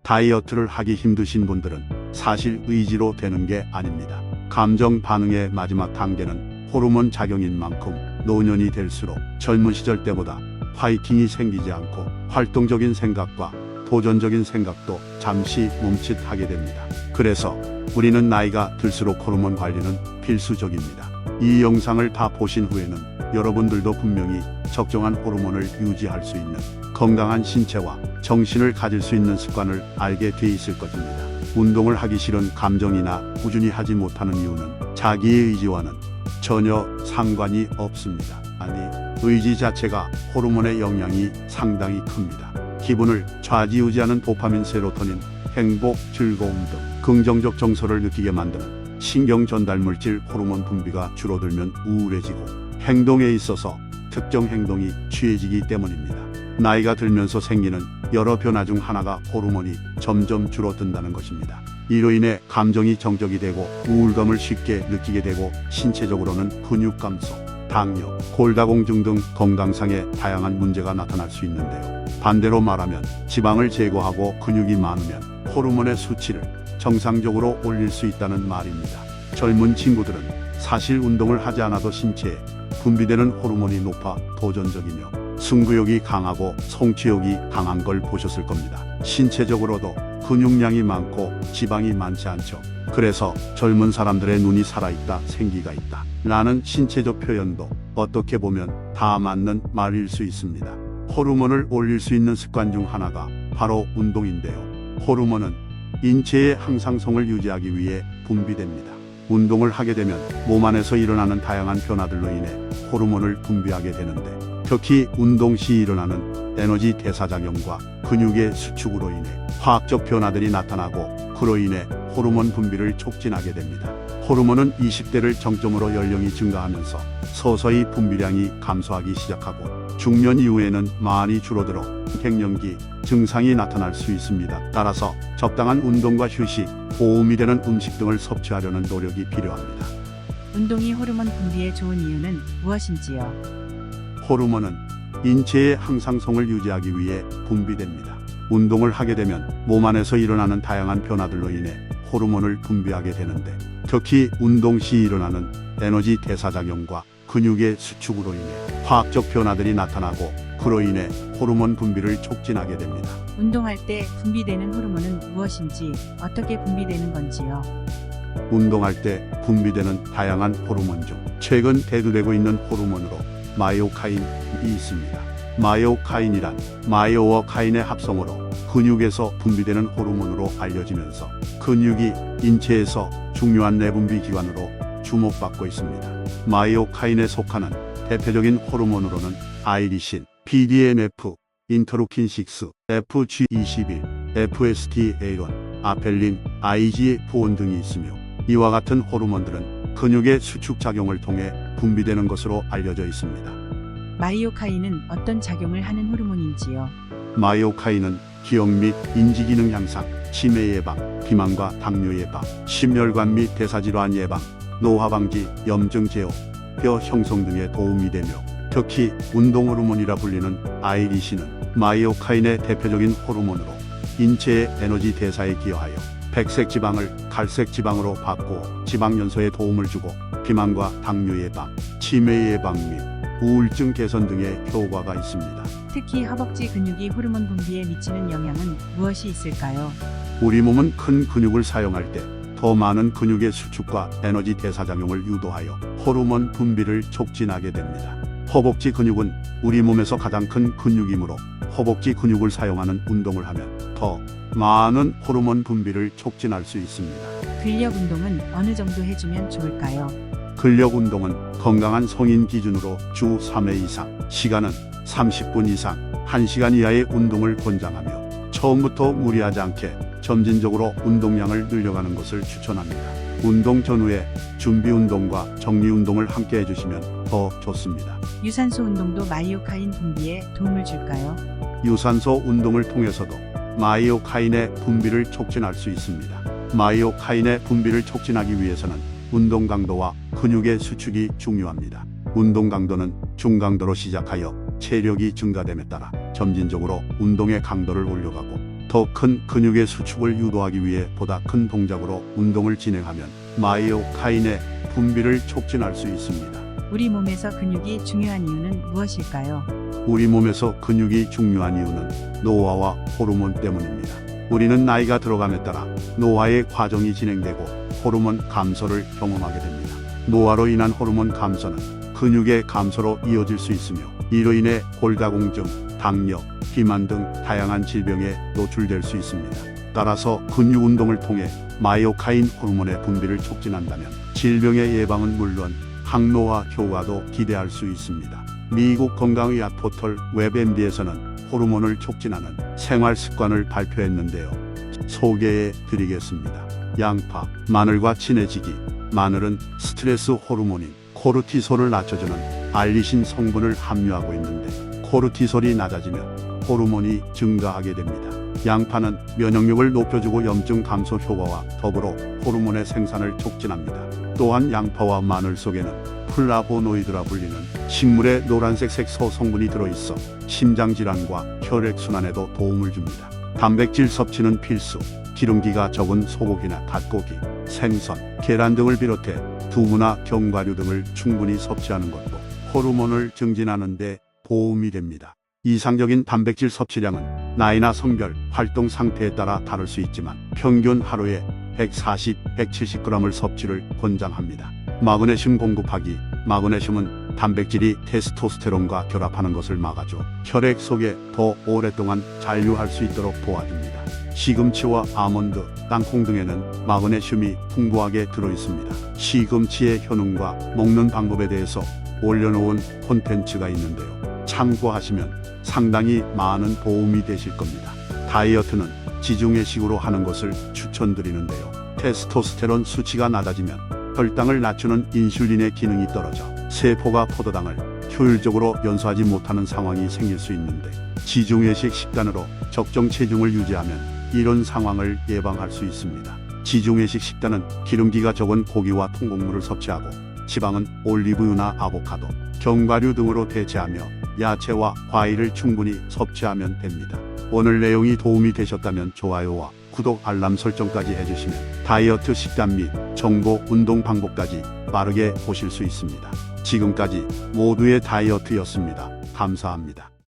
다이어트를 하기 힘드신 분들은 사실 의지로 되는 게 아닙니다. 감정 반응의 마지막 단계는 호르몬 작용인 만큼 노년이 될수록 젊은 시절 때보다 파이팅이 생기지 않고 활동적인 생각과 도전적인 생각도 잠시 멈칫하게 됩니다. 그래서 우리는 나이가 들수록 호르몬 관리는 필수적입니다. 이 영상을 다 보신 후에는 여러분들도 분명히 적정한 호르몬을 유지할 수 있는 건강한 신체와 정신을 가질 수 있는 습관을 알게 돼 있을 것입니다. 운동을 하기 싫은 감정이나 꾸준히 하지 못하는 이유는 자기의 의지와는 전혀 상관이 없습니다. 아니, 의지 자체가 호르몬의 영향이 상당히 큽니다. 기분을 좌지우지하는 도파민, 세로토닌, 행복, 즐거움 등 긍정적 정서를 느끼게 만드는 신경 전달 물질 호르몬 분비가 줄어들면 우울해지고 행동에 있어서 특정 행동이 취해지기 때문입니다. 나이가 들면서 생기는 여러 변화 중 하나가 호르몬이 점점 줄어든다는 것입니다. 이로 인해 감정이 정적이 되고 우울감을 쉽게 느끼게 되고 신체적으로는 근육 감소, 당뇨, 골다공증 등 건강상의 다양한 문제가 나타날 수 있는데요. 반대로 말하면 지방을 제거하고 근육이 많으면 호르몬의 수치를 정상적으로 올릴 수 있다는 말입니다. 젊은 친구들은 사실 운동을 하지 않아도 신체에 분비되는 호르몬이 높아 도전적이며 승부욕이 강하고 성취욕이 강한 걸 보셨을 겁니다. 신체적으로도 근육량이 많고 지방이 많지 않죠. 그래서 젊은 사람들의 눈이 살아있다, 생기가 있다 라는 신체적 표현도 어떻게 보면 다 맞는 말일 수 있습니다. 호르몬을 올릴 수 있는 습관 중 하나가 바로 운동인데요. 호르몬은 인체의 항상성을 유지하기 위해 분비됩니다. 운동을 하게 되면 몸 안에서 일어나는 다양한 변화들로 인해 호르몬을 분비하게 되는데, 특히 운동 시 일어나는 에너지 대사작용과 근육의 수축으로 인해 화학적 변화들이 나타나고 그로 인해 호르몬 분비를 촉진하게 됩니다. 호르몬은 20대를 정점으로 연령이 증가하면서 서서히 분비량이 감소하기 시작하고 중년 이후에는 많이 줄어들어 갱년기 증상이 나타날 수 있습니다. 따라서 적당한 운동과 휴식, 도움이 되는 음식 등을 섭취하려는 노력이 필요합니다. 운동이 호르몬 분비에 좋은 이유는 무엇인지요? 호르몬은 인체의 항상성을 유지하기 위해 분비됩니다. 운동을 하게 되면 몸 안에서 일어나는 다양한 변화들로 인해 호르몬을 분비하게 되는데, 특히 운동 시 일어나는 에너지 대사작용과 근육의 수축으로 인해 화학적 변화들이 나타나고 그로 인해 호르몬 분비를 촉진하게 됩니다. 운동할 때 분비되는 호르몬은 무엇인지, 어떻게 분비되는 건지요? 운동할 때 분비되는 다양한 호르몬 중 최근 대두되고 있는 호르몬으로 마이오카인이 있습니다. 마이오카인이란 마이오와 카인의 합성어로 근육에서 분비되는 호르몬으로 알려지면서 근육이 인체에서 중요한 내분비 기관으로 주목받고 있습니다. 마이오카인에 속하는 대표적인 호르몬으로는 아이리신, BDNF, 인터루킨6, FG21, FST8, 아펠린, IGF-1 등이 있으며, 이와 같은 호르몬들은 근육의 수축 작용을 통해 분비되는 것으로 알려져 있습니다. 마이오카인은 어떤 작용을 하는 호르몬인지요? 마이오카인은 기억 및 인지기능 향상, 치매 예방, 비만과 당뇨 예방, 심혈관 및 대사질환 예방, 노화 방지, 염증 제어, 뼈 형성 등에 도움이 되며, 특히 운동 호르몬이라 불리는 아이리신은 마이오카인의 대표적인 호르몬으로 인체의 에너지 대사에 기여하여 백색 지방을 갈색 지방으로 바꾸어 지방 연소에 도움을 주고 비만과 당뇨 예방, 치매 예방 및 우울증 개선 등의 효과가 있습니다. 특히 허벅지 근육이 호르몬 분비에 미치는 영향은 무엇이 있을까요? 우리 몸은 큰 근육을 사용할 때 더 많은 근육의 수축과 에너지 대사작용을 유도하여 호르몬 분비를 촉진하게 됩니다. 허벅지 근육은 우리 몸에서 가장 큰 근육이므로 허벅지 근육을 사용하는 운동을 하면 더 많은 호르몬 분비를 촉진할 수 있습니다. 근력 운동은 어느 정도 해주면 좋을까요? 근력 운동은 건강한 성인 기준으로 주 3회 이상, 시간은 30분 이상, 1시간 이하의 운동을 권장하며, 처음부터 무리하지 않게 점진적으로 운동량을 늘려가는 것을 추천합니다. 운동 전후에 준비 운동과 정리 운동을 함께 해주시면 더 좋습니다. 유산소 운동도 마이오카인 분비에 도움을 줄까요? 유산소 운동을 통해서도 마이오카인의 분비를 촉진할 수 있습니다. 마이오카인의 분비를 촉진하기 위해서는 운동 강도와 근육의 수축이 중요합니다. 운동 강도는 중강도로 시작하여 체력이 증가됨에 따라 점진적으로 운동의 강도를 올려가고, 더 큰 근육의 수축을 유도하기 위해 보다 큰 동작으로 운동을 진행하면 마이오카인의 분비를 촉진할 수 있습니다. 우리 몸에서 근육이 중요한 이유는 무엇일까요? 우리 몸에서 근육이 중요한 이유는 노화와 호르몬 때문입니다. 우리는 나이가 들어감에 따라 노화의 과정이 진행되고 호르몬 감소를 경험하게 됩니다. 노화로 인한 호르몬 감소는 근육의 감소로 이어질 수 있으며 이로 인해 골다공증, 당뇨, 비만 등 다양한 질병에 노출될 수 있습니다. 따라서 근육 운동을 통해 마이오카인 호르몬의 분비를 촉진한다면 질병의 예방은 물론 항노화 효과도 기대할 수 있습니다. 미국 건강의학 포털 웹MD에서는 호르몬을 촉진하는 생활 습관을 발표했는데요. 소개해 드리겠습니다. 양파, 마늘과 친해지기. 마늘은 스트레스 호르몬인 코르티솔을 낮춰주는 알리신 성분을 함유하고 있는데 코르티솔이 낮아지면 호르몬이 증가하게 됩니다. 양파는 면역력을 높여주고 염증 감소 효과와 더불어 호르몬의 생산을 촉진합니다. 또한 양파와 마늘 속에는 플라보노이드라 불리는 식물의 노란색 색소 성분이 들어있어 심장질환과 혈액순환에도 도움을 줍니다. 단백질 섭취는 필수. 기름기가 적은 소고기나 닭고기, 생선, 계란 등을 비롯해 두부나 견과류 등을 충분히 섭취하는 것도 호르몬을 증진하는 데 도움이 됩니다. 이상적인 단백질 섭취량은 나이나 성별, 활동 상태에 따라 다를 수 있지만 평균 하루에 140, 170g을 섭취를 권장합니다. 마그네슘 공급하기. 마그네슘은 단백질이 테스토스테론과 결합하는 것을 막아줘 혈액 속에 더 오랫동안 잔류할 수 있도록 도와줍니다. 시금치와 아몬드, 땅콩 등에는 마그네슘이 풍부하게 들어있습니다. 시금치의 효능과 먹는 방법에 대해서 올려놓은 콘텐츠가 있는데요. 참고하시면 상당히 많은 도움이 되실 겁니다. 다이어트는 지중해식으로 하는 것을 추천드리는데요. 테스토스테론 수치가 낮아지면 혈당을 낮추는 인슐린의 기능이 떨어져 세포가 포도당을 효율적으로 연소하지 못하는 상황이 생길 수 있는데 지중해식 식단으로 적정 체중을 유지하면 이런 상황을 예방할 수 있습니다. 지중해식 식단은 기름기가 적은 고기와 통곡물을 섭취하고 지방은 올리브유나 아보카도, 견과류 등으로 대체하며 야채와 과일을 충분히 섭취하면 됩니다. 오늘 내용이 도움이 되셨다면 좋아요와 구독, 알람 설정까지 해주시면 다이어트 식단 및 정보, 운동 방법까지 빠르게 보실 수 있습니다. 지금까지 모두의 다이어트였습니다. 감사합니다.